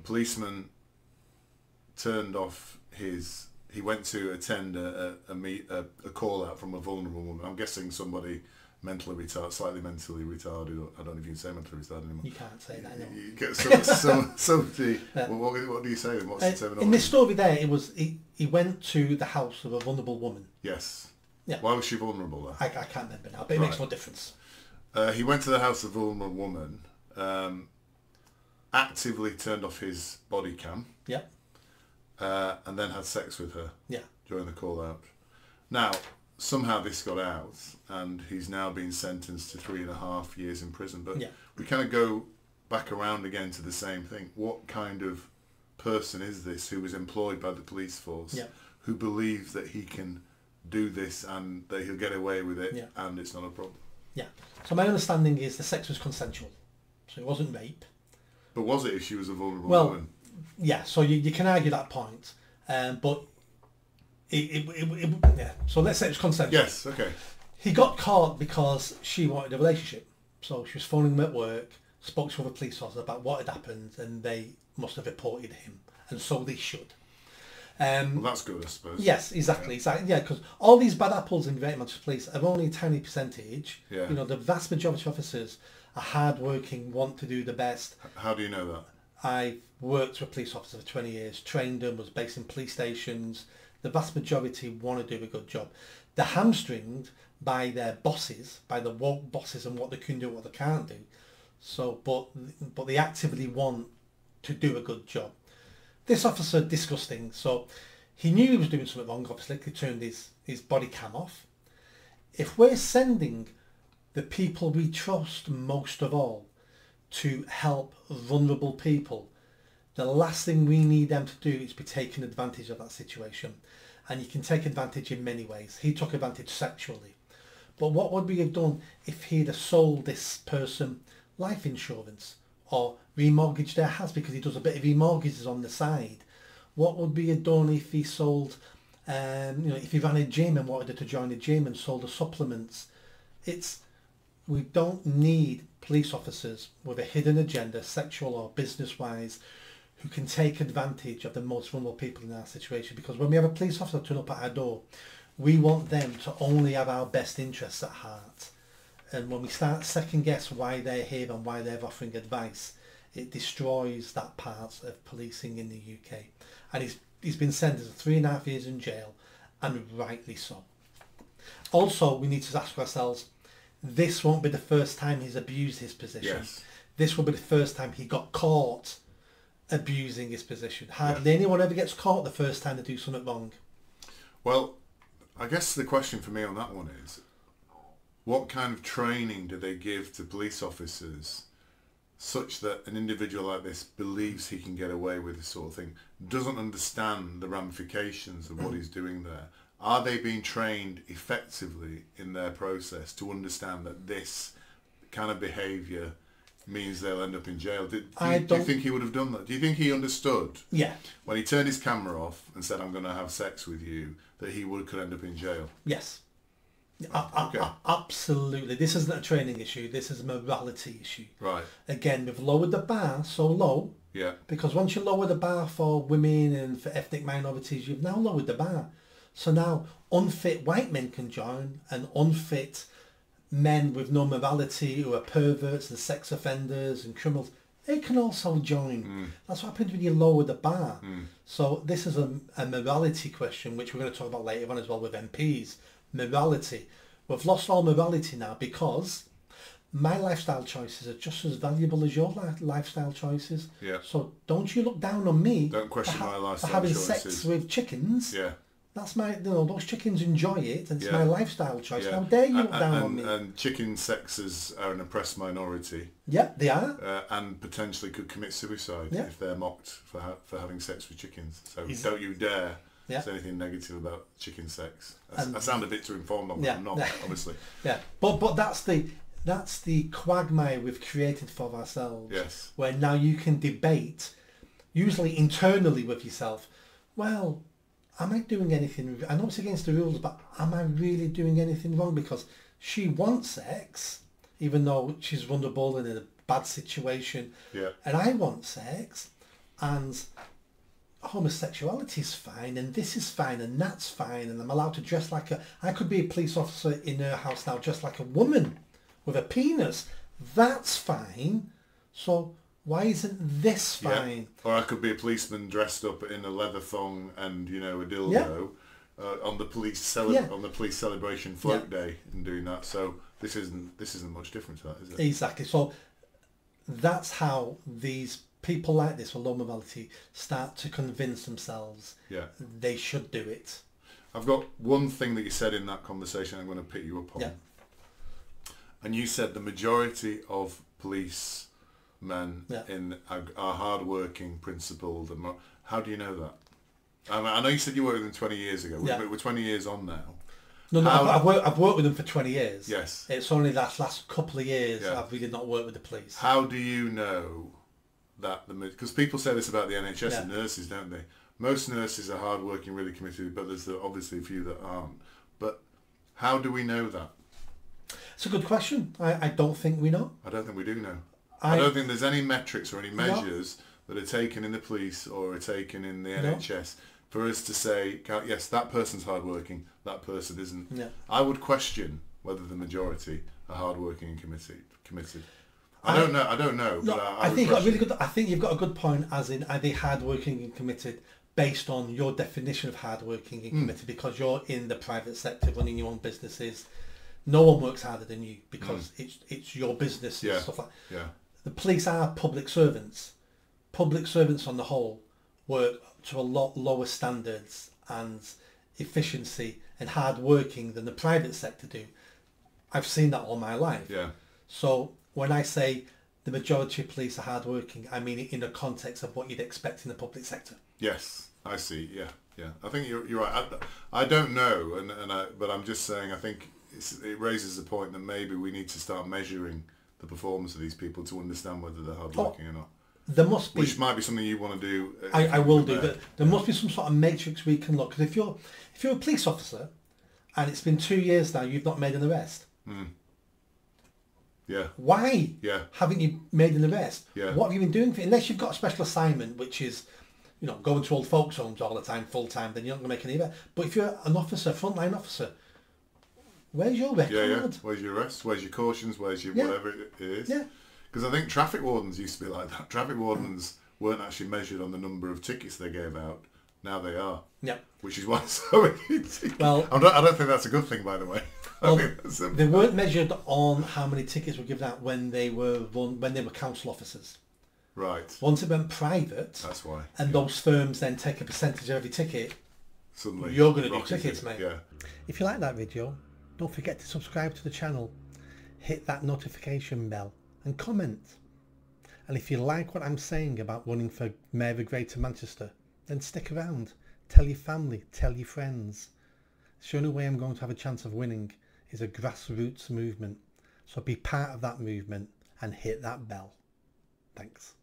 policeman turned off his... He went to attend a call out from a vulnerable woman. I'm guessing somebody mentally retarded, slightly mentally retarded. Or I don't know if you can say mentally retarded anymore. You can't say that anymore. You get somebody. Well, what do you say? What's the terminology? In this story, there it was. He went to the house of a vulnerable woman. Yes. Yeah. Why was she vulnerable then? I can't remember now, but it makes no difference. He went to the house of a vulnerable woman. Actively turned off his body cam. Yeah. And then had sex with her. Yeah. During the call out. Now, somehow this got out, and he's now been sentenced to 3.5 years in prison. But we kind of go back around again to the same thing. What kind of person is this who was employed by the police force, who believes that he can do this and that he'll get away with it, and it's not a problem? Yeah. So my understanding is the sex was consensual, so it wasn't rape. But was it if she was a vulnerable woman? Yeah, so you can argue that point, but yeah. So let's say it was consensual. Yes, okay. He got caught because she wanted a relationship. So she was phoning him at work, spoke to other police officers about what had happened, and they must have reported him, and so they should. Well, that's good, I suppose. Yes, exactly. Yeah, because all these bad apples in Greater Manchester Police are only a tiny percentage. Yeah. You know, the vast majority of officers are hard-working, want to do the best. How do you know that? I've worked with police officers for 20 years, trained them, was based in police stations. The vast majority want to do a good job. They're hamstringed by their bosses, by the woke bosses and what they can do and what they can't do. So, but they actively want to do a good job. This officer, disgusting. So he knew he was doing something wrong, obviously. He turned his body cam off. If we're sending the people we trust most of all to help vulnerable people, the last thing we need them to do is be taking advantage of that situation. And you can take advantage in many ways. He took advantage sexually. But what would we have done if he'd have sold this person life insurance or remortgaged their house, because he does a bit of remortgages on the side? What would we have done if he sold, if he ran a gym and wanted her to join a gym and sold the supplements? We don't need police officers with a hidden agenda, sexual or business-wise, who can take advantage of the most vulnerable people in our situation. Because when we have a police officer turn up at our door, we want them to only have our best interests at heart. And when we start second guess why they're here and why they're offering advice, it destroys that part of policing in the UK. And he's been sentenced to 3.5 years in jail, and rightly so. Also, we need to ask ourselves, this won't be the first time he's abused his position. Yes. This will be the first time he got caught abusing his position. Hardly anyone ever gets caught the first time they do something wrong. Well, I guess the question for me on that one is, what kind of training do they give to police officers such that an individual like this believes he can get away with this sort of thing, doesn't understand the ramifications of what he's doing there? Are they being trained effectively in their process to understand that this kind of behaviour means they'll end up in jail? Do you think he would have done that? Do you think he understood when he turned his camera off and said, I'm going to have sex with you, that he could end up in jail? Yes. Okay. Absolutely. This isn't a training issue. This is a morality issue. Right. Again, we've lowered the bar so low. Yeah. Because once you lower the bar for women and for ethnic minorities, you've now lowered the bar. So now unfit white men can join, and unfit men with no morality who are perverts and sex offenders and criminals, they can also join. That's what happens when you lower the bar. So this is a morality question, which we're going to talk about later on as well with MPs. Morality. We've lost all morality now because my lifestyle choices are just as valuable as your lifestyle choices. Yeah. So don't you look down on me. Don't question my lifestyle for having choices. sex with chickens. Yeah. That's my, those chickens enjoy it, and it's my lifestyle choice. How dare you look down on me? And chicken sexers are an oppressed minority. Yeah, they are. And potentially could commit suicide if they're mocked for having sex with chickens. So don't you dare say anything negative about chicken sex. I sound a bit too informed on that. I'm not, obviously. Yeah, but that's the quagmire we've created for ourselves. Yes. Where now you can debate, usually internally with yourself, well, am I doing anything? I know it's against the rules, but am I really doing anything wrong? Because she wants sex, even though she's vulnerable and in a bad situation. Yeah. And I want sex. and homosexuality is fine, and this is fine, and that's fine, and I'm allowed to dress like I could be a police officer in her house now, dressed like a woman with a penis. That's fine. So why isn't this fine? Or I could be a policeman dressed up in a leather thong and a dildo on the police celebration float day and doing that. So this isn't much different to that, is it? Exactly. So that's how these people like this with low morality start to convince themselves they should do it. I've got one thing that you said in that conversation I'm going to pick you up on. Yeah. And you said the majority of policemen are hard-working, principled. And how do you know that? I know you said you worked with them 20 years ago. Yeah. We're 20 years on now. No, I've worked with them for 20 years. Yes. It's only that last couple of years I've really not worked with the police. How do you know that? Because people say this about the NHS and nurses, don't they? Most nurses are hard-working, really committed, but there's obviously a few that aren't. But how do we know that? It's a good question. I don't think we know. I don't think we do know. I don't think there's any metrics or any measures that are taken in the police or are taken in the NHS for us to say, yes, that person's hardworking, that person isn't. Yeah. I would question whether the majority are hardworking and committed. I don't know. No, but I think I think you've got a good point. As in, are they hardworking and committed based on your definition of hardworking and committed? Because you're in the private sector, running your own businesses. No one works harder than you because it's your business and stuff like that. Yeah. The police are public servants. Public servants on the whole work to a lot lower standards and efficiency and hard working than the private sector do. I've seen that all my life. Yeah. So when I say the majority of police are hard working, I mean it in the context of what you'd expect in the public sector. Yes, I see. Yeah. I think you're right. I don't know, but I'm just saying I think it raises the point that maybe we need to start measuring the performance of these people to understand whether they're hardworking or not. There must be, which might be something you want to do. I will do, but there must be some sort of matrix we can look. Because if you're a police officer, and it's been 2 years now, you've not made an arrest. Yeah. Why? Yeah. Haven't you made an arrest? Yeah. What have you been doing for it? Unless you've got a special assignment, which is, going to old folks' homes all the time, full time, then you're not going to make any arrest. But if you're an officer, frontline officer, where's your record? Yeah. Where's your arrest? Where's your cautions? Where's your whatever it is? Yeah. Because I think traffic wardens used to be like that. Traffic wardens weren't actually measured on the number of tickets they gave out. Now they are. Yeah. Which is why it's so easy. Well, I don't think that's a good thing, by the way. They weren't measured on how many tickets were given out when they were council officers. Right. Once it went private, that's why. And those firms then take a percentage of every ticket. Suddenly, you're going to do tickets, mate. Yeah. If you like that video, don't forget to subscribe to the channel, hit that notification bell, and comment. And if you like what I'm saying about running for Mayor of Greater Manchester, then stick around. Tell your family, tell your friends. The only way I'm going to have a chance of winning is a grassroots movement. So be part of that movement and hit that bell. Thanks.